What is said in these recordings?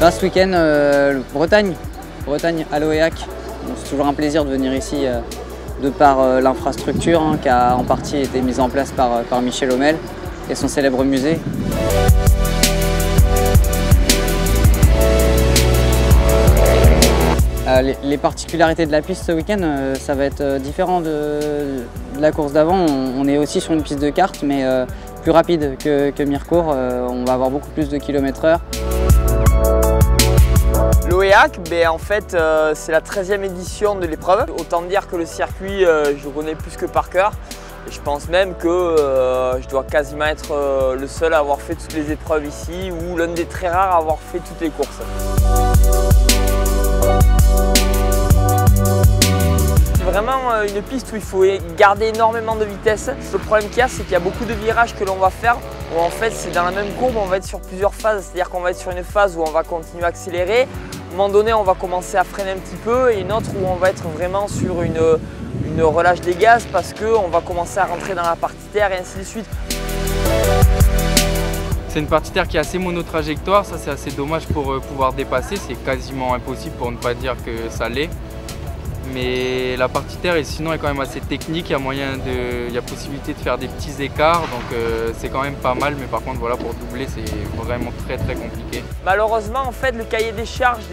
Là, ce week-end, Bretagne à l'Oéac. C'est toujours un plaisir de venir ici de par l'infrastructure qui a en partie été mise en place par Michel Hommel et son célèbre musée. Les particularités de la piste ce week-end, ça va être différent de la course d'avant. On est aussi sur une piste de kart, mais plus rapide que Mirecourt. On va avoir beaucoup plus de km/h. L'Oéac, en fait, c'est la 13e édition de l'épreuve. Autant dire que le circuit, je le connais plus que par cœur. Et je pense même que je dois quasiment être le seul à avoir fait toutes les épreuves ici, ou l'un des très rares à avoir fait toutes les courses. C'est vraiment une piste où il faut garder énormément de vitesse. Le problème qu'il y a, c'est qu'il y a beaucoup de virages que l'on va faire où en fait c'est dans la même courbe, on va être sur plusieurs phases. C'est-à-dire qu'on va être sur une phase où on va continuer à accélérer. À un moment donné, on va commencer à freiner un petit peu, et une autre où on va être vraiment sur une relâche des gaz parce qu'on va commencer à rentrer dans la partie terre et ainsi de suite. C'est une partie terre qui est assez monotrajectoire, ça c'est assez dommage pour pouvoir dépasser, c'est quasiment impossible pour ne pas dire que ça l'est. Mais la partie terre sinon est quand même assez technique, il y a possibilité de faire des petits écarts, donc c'est quand même pas mal, mais par contre voilà, pour doubler c'est vraiment très compliqué. Malheureusement en fait le cahier des charges,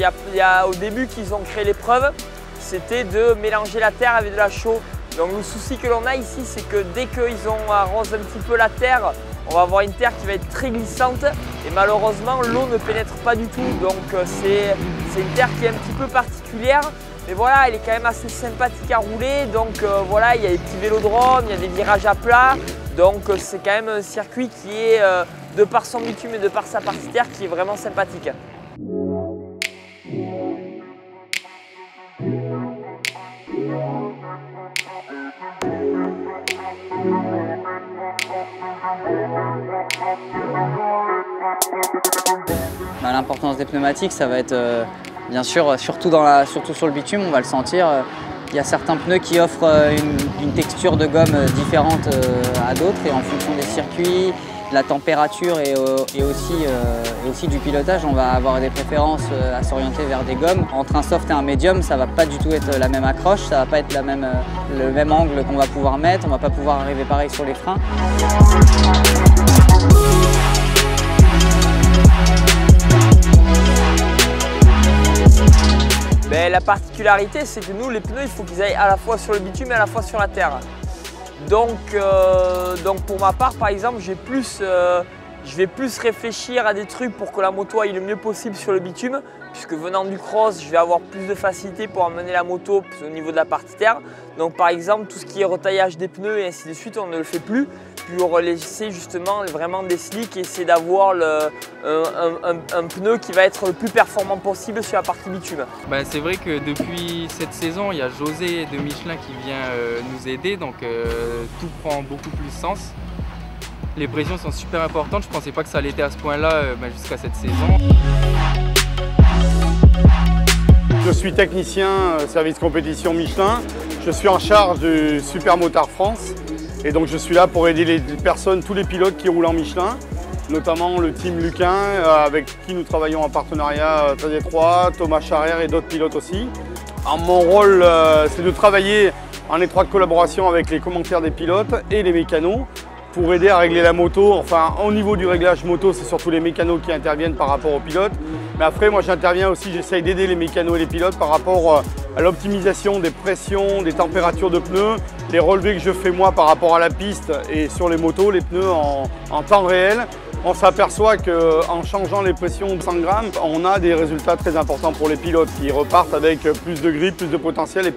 au début qu'ils ont créé l'épreuve, c'était de mélanger la terre avec de la chaux. Donc le souci que l'on a ici, c'est que dès qu'ils ont arrosé un petit peu la terre, on va avoir une terre qui va être très glissante et malheureusement l'eau ne pénètre pas du tout. Donc c'est une terre qui est un petit peu particulière. Mais voilà, elle est quand même assez sympathique à rouler, donc voilà, il y a des petits vélodromes, il y a des virages à plat, donc c'est quand même un circuit qui est, de par son bitume et de par sa partie terre, qui est vraiment sympathique. L'importance des pneumatiques, ça va être bien sûr, surtout sur le bitume, on va le sentir. Il y a certains pneus qui offrent une texture de gomme différente à d'autres, et en fonction des circuits, de la température et aussi du pilotage, on va avoir des préférences à s'orienter vers des gommes. Entre un soft et un médium, ça ne va pas du tout être la même accroche, ça ne va pas être le même angle qu'on va pouvoir mettre, on ne va pas pouvoir arriver pareil sur les freins. La particularité, c'est que nous, les pneus, il faut qu'ils aillent à la fois sur le bitume et à la fois sur la terre. Donc pour ma part, par exemple, je vais plus réfléchir à des trucs pour que la moto aille le mieux possible sur le bitume, puisque venant du cross, je vais avoir plus de facilité pour emmener la moto au niveau de la partie terre. Donc par exemple, tout ce qui est retaillage des pneus et ainsi de suite, on ne le fait plus. Pour laisser justement vraiment des slicks et essayer d'avoir un pneu qui va être le plus performant possible sur la partie bitume. C'est vrai que depuis cette saison, il y a José de Michelin qui vient nous aider, donc tout prend beaucoup plus sens. Les pressions sont super importantes, je ne pensais pas que ça allait être à ce point-là jusqu'à cette saison. Je suis technicien service compétition Michelin, je suis en charge du Super Motard France. Et donc je suis là pour aider les personnes, tous les pilotes qui roulent en Michelin, notamment le team Luquin avec qui nous travaillons en partenariat très étroit, Thomas Charrière et d'autres pilotes aussi. Alors, mon rôle, c'est de travailler en étroite collaboration avec les commentaires des pilotes et les mécanos pour aider à régler la moto. Enfin, au niveau du réglage moto, c'est surtout les mécanos qui interviennent par rapport aux pilotes. Mais après, moi j'interviens aussi, j'essaye d'aider les mécanos et les pilotes par rapport à l'optimisation des pressions, des températures de pneus, les relevés que je fais moi par rapport à la piste et sur les motos, les pneus en temps réel. On s'aperçoit qu'en changeant les pressions de 100 grammes, on a des résultats très importants pour les pilotes qui repartent avec plus de grip, plus de potentiel et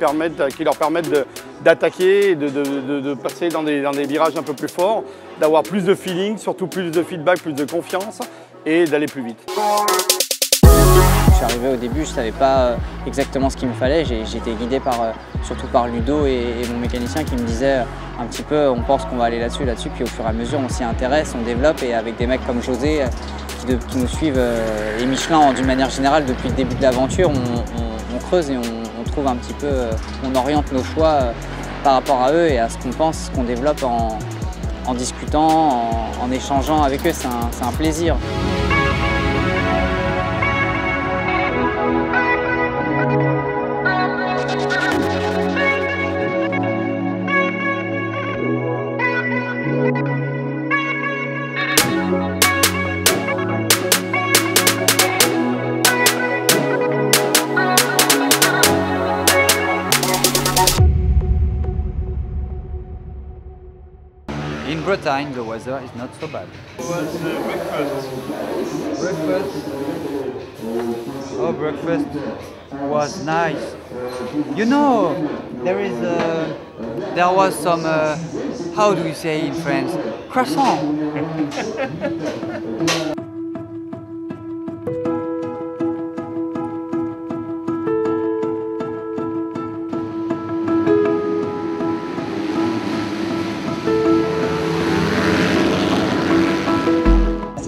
qui leur permettent d'attaquer, de passer dans des virages un peu plus forts, d'avoir plus de feeling, surtout plus de feedback, plus de confiance et d'aller plus vite. Je suis arrivé au début, je ne savais pas exactement ce qu'il me fallait. J'étais guidé surtout par Ludo et mon mécanicien qui me disait un petit peu on pense qu'on va aller là-dessus, puis au fur et à mesure on s'y intéresse, on développe, et avec des mecs comme José qui nous suivent, et Michelin d'une manière générale depuis le début de l'aventure, on creuse et on trouve un petit peu, on oriente nos choix par rapport à eux et à ce qu'on pense, ce qu'on développe en discutant, en échangeant avec eux, c'est un plaisir. in Bretagne, the weather is not so bad. It was breakfast. Breakfast. Oh, breakfast was nice. You know, there was some, how do you say in France? Croissant.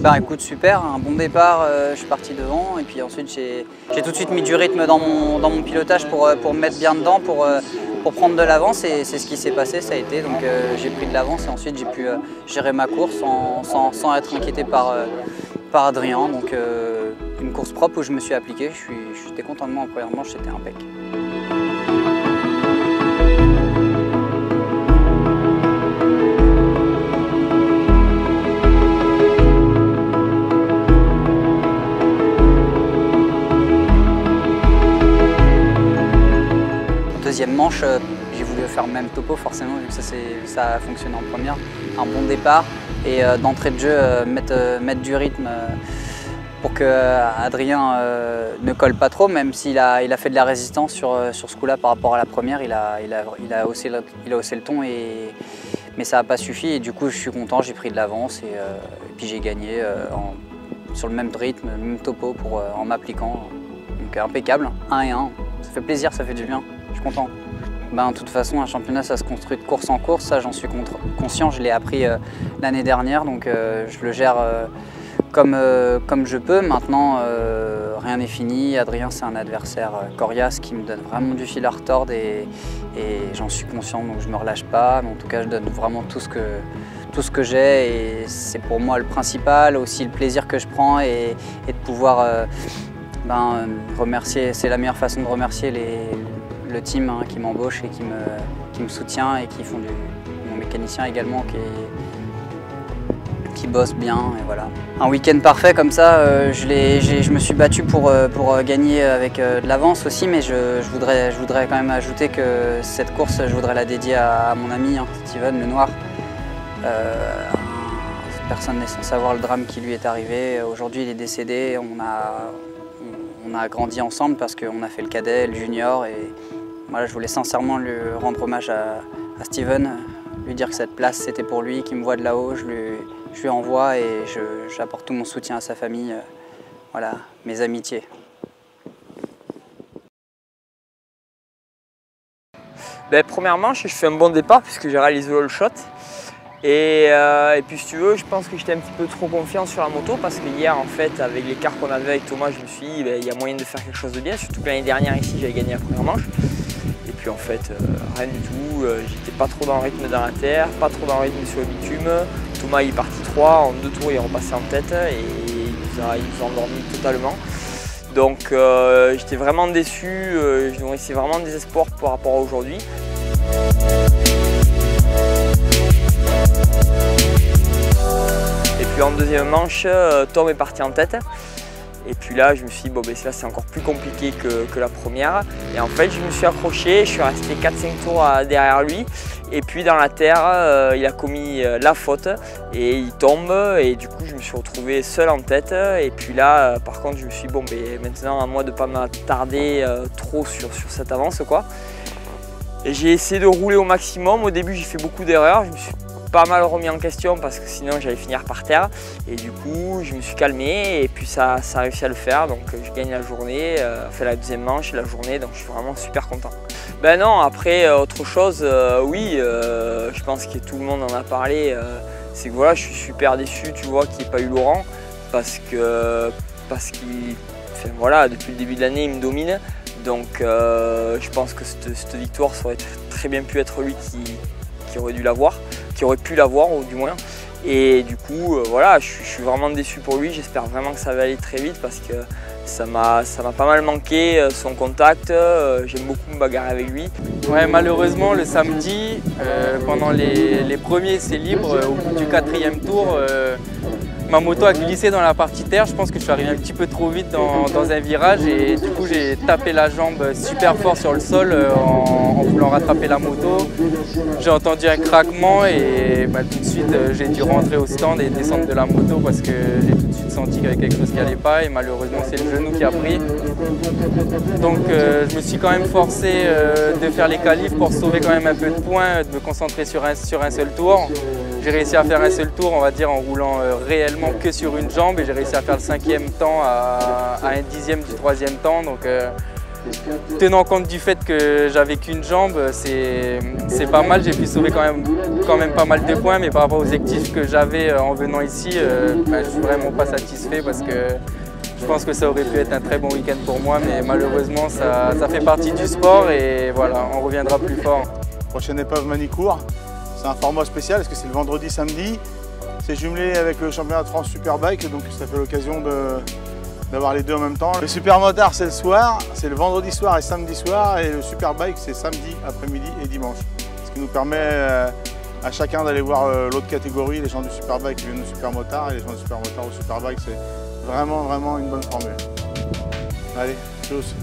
Ben écoute, super, un bon départ, je suis parti devant et puis ensuite j'ai tout de suite mis du rythme dans mon pilotage pour me mettre bien dedans, pour prendre de l'avance et c'est ce qui s'est passé, ça a été. Donc j'ai pris de l'avance et ensuite j'ai pu gérer ma course sans être inquiété par Adrien. Donc une course propre où je me suis appliqué, j'étais content de moi en première manche, c'était impec. Deuxième manche, j'ai voulu faire le même topo forcément vu que ça a fonctionné en première. Un bon départ et d'entrée de jeu mettre du rythme pour que Adrien ne colle pas trop, même s'il a fait de la résistance sur ce coup-là par rapport à la première. Il a haussé le ton, mais ça n'a pas suffi et du coup je suis content, j'ai pris de l'avance et puis j'ai gagné sur le même rythme, le même topo en m'appliquant. Donc impeccable, 1 et 1, ça fait plaisir, ça fait du bien. Je suis content. Ben, de toute façon, un championnat, ça se construit de course en course. Ça, j'en suis conscient. Je l'ai appris l'année dernière, donc je le gère comme je peux. Maintenant, rien n'est fini. Adrien, c'est un adversaire coriace qui me donne vraiment du fil à retordre et j'en suis conscient, donc je ne me relâche pas. Mais en tout cas, je donne vraiment tout ce que j'ai et c'est pour moi le principal, aussi le plaisir que je prends et de pouvoir remercier. C'est la meilleure façon de remercier le team qui m'embauche et qui me soutient et qui font mon mécanicien également qui bosse bien et voilà. Un week-end parfait comme ça, je me suis battu pour gagner avec de l'avance aussi, mais je voudrais quand même ajouter que cette course, je voudrais la dédier à mon ami Steven Lenoir. Personne n'est sans savoir le drame qui lui est arrivé. Aujourd'hui il est décédé, on a grandi ensemble parce qu'on a fait le cadet, le junior et voilà, je voulais sincèrement lui rendre hommage à Steven, lui dire que cette place c'était pour lui, qu'il me voit de là-haut, je lui envoie et j'apporte tout mon soutien à sa famille, voilà, mes amitiés. Première manche, je fais un bon départ puisque j'ai réalisé le shot. Et puis si tu veux, je pense que j'étais un petit peu trop confiant sur la moto parce que hier en fait avec l'écart qu'on avait avec Thomas, je me suis dit il y a moyen de faire quelque chose de bien, surtout que l'année dernière ici j'avais gagné la première manche. Et puis en fait rien du tout, j'étais pas trop dans le rythme dans la terre, pas trop dans le rythme sur le bitume. Thomas il est parti 3, en 2 tours il est repassé en tête et il nous a endormis totalement. Donc j'étais vraiment déçu, je nourrissais vraiment des espoirs par rapport à aujourd'hui. Et puis en deuxième manche, Tom est parti en tête. Et puis là, je me suis dit, bon, là c'est encore plus compliqué que la première. Et en fait, je me suis accroché, je suis resté 4-5 tours derrière lui. Et puis dans la terre, il a commis la faute et il tombe. Et du coup, je me suis retrouvé seul en tête. Et puis là, par contre, je me suis dit, bon, maintenant à moi de ne pas m'attarder trop sur cette avance, quoi. Et j'ai essayé de rouler au maximum. Au début, j'ai fait beaucoup d'erreurs. Je me suis pas mal remis en question parce que sinon j'allais finir par terre. Et du coup, je me suis calmé et puis ça a réussi à le faire. Donc je gagne la journée, fait la deuxième manche et la journée. Donc je suis vraiment super content. Ben non, après autre chose, oui, je pense que tout le monde en a parlé. C'est que voilà, je suis super déçu, tu vois, qu'il n'y ait pas eu Laurent parce qu'il, enfin, voilà, depuis le début de l'année, il me domine. Donc je pense que cette victoire, ça aurait très bien pu être lui qui aurait dû l'avoir, qui aurait pu l'avoir du moins. Et du coup, voilà, je suis vraiment déçu pour lui. J'espère vraiment que ça va aller très vite parce que ça m'a pas mal manqué, son contact. J'aime beaucoup me bagarrer avec lui. Ouais, malheureusement, le samedi, pendant les premiers, c'est libre. Au bout du 4e tour, ma moto a glissé dans la partie terre. Je pense que je suis arrivé un petit peu trop vite dans un virage et du coup j'ai tapé la jambe super fort sur le sol en voulant rattraper la moto. J'ai entendu un craquement et tout de suite j'ai dû rentrer au stand et descendre de la moto parce que j'ai tout de suite senti qu'il y avait quelque chose qui n'allait pas et malheureusement c'est le genou qui a pris. Donc je me suis quand même forcé de faire les qualifs pour sauver quand même un peu de points, de me concentrer sur un seul tour. J'ai réussi à faire un seul tour, on va dire, en roulant réellement que sur une jambe et j'ai réussi à faire le 5e temps à un 10e du 3e temps. Donc, tenant compte du fait que j'avais qu'une jambe, c'est pas mal. J'ai pu sauver quand même pas mal de points, mais par rapport aux objectifs que j'avais en venant ici, je suis vraiment pas satisfait parce que je pense que ça aurait pu être un très bon week-end pour moi, mais malheureusement ça fait partie du sport et voilà, on reviendra plus fort. Prochaine épreuve Manicourt. C'est un format spécial parce que c'est le vendredi, samedi. C'est jumelé avec le championnat de France Superbike, donc ça fait l'occasion d'avoir les deux en même temps. Le Supermotard c'est le soir, c'est le vendredi soir et samedi soir, et le Superbike c'est samedi après-midi et dimanche. Ce qui nous permet à chacun d'aller voir l'autre catégorie, les gens du Superbike qui viennent au Supermotard et les gens du Supermotard au Superbike. C'est vraiment une bonne formule. Allez, tous.